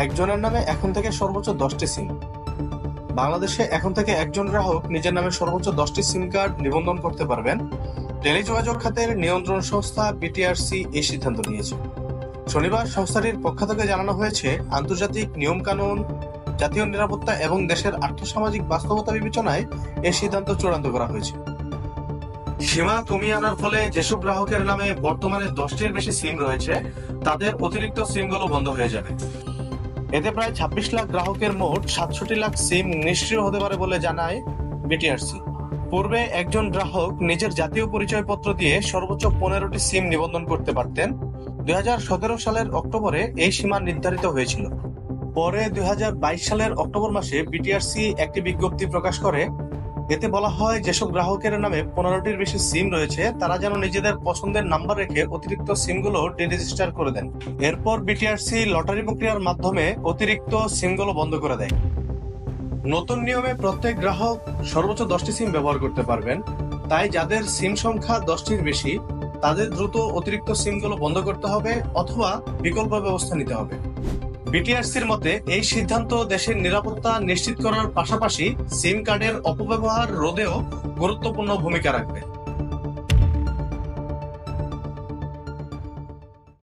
একজনের নামে এখন থেকে সর্বোচ্চ 10টি সিম। বাংলাদেশে এখন থেকে একজন গ্রাহক নিজের নামে সর্বোচ্চ 10টি সিম কার্ড নিবন্ধন করতে পারবেন। টেলিযোগাযোগ খাতের নিয়ন্ত্রণ সংস্থা বিটিআরসি এই সিদ্ধান্ত নিয়েছে। শনিবার সংস্থাটির পক্ষ থেকে জানানো হয়েছে, আন্তর্জাতিক নিয়মকানুন, জাতীয় নিরাপত্তা এবং দেশের আর্থসামাজিক বাস্তবতা বিবেচনায় এই সিদ্ধান্ত চূড়ান্ত করা হয়েছে। সীমা কমিয়ে আনার ফলে যেসব গ্রাহকের নামে বর্তমানে 10টির বেশি সিম রয়েছে, তাদের অতিরিক্ত সিমগুলো বন্ধ হয়ে যাবে। এতে প্রায় 26 লাখ গ্রাহকের মোট 67 লাখ সিম নিষ্ক্রিয় হতে পারে বলে জানায় বিটিআরসি। পূর্বে একজন গ্রাহক নিজের জাতীয় পরিচয়পত্র দিয়ে সর্বোচ্চ 15টি সিম নিবন্ধন করতে পারতেন। 2017 সালের অক্টোবরে এই সীমা নির্ধারিত হয়েছিল। পরে 2022 সালের অক্টোবর মাসে বিটিআরসি একটি বিজ্ঞপ্তি প্রকাশ করে। এতে বলা হয়, যেসব গ্রাহকের নামে 15টির বেশি সিম রয়েছে তারা যেন নিজেদের পছন্দের নাম্বার রেখে অতিরিক্ত সিমগুলো ডিরেজিস্টার করে দেন। এরপর বিটিআরসি লটারি প্রক্রিয়ার মাধ্যমে অতিরিক্ত সিমগুলো বন্ধ করে দেয়। নতুন নিয়মে প্রত্যেক গ্রাহক সর্বোচ্চ 10টি সিম ব্যবহার করতে পারবেন। তাই যাদের সিম সংখ্যা 10টির বেশি, তাদের দ্রুত অতিরিক্ত সিমগুলো বন্ধ করতে হবে অথবা বিকল্প ব্যবস্থা নিতে হবে। বিটিআরসির মতে এই সিদ্ধান্ত দেশের নিরাপত্তা নিশ্চিত করার পাশাপাশি সিম কার্ডের অপব্যবহার রোধেও গুরুত্বপূর্ণ ভূমিকা রাখবে।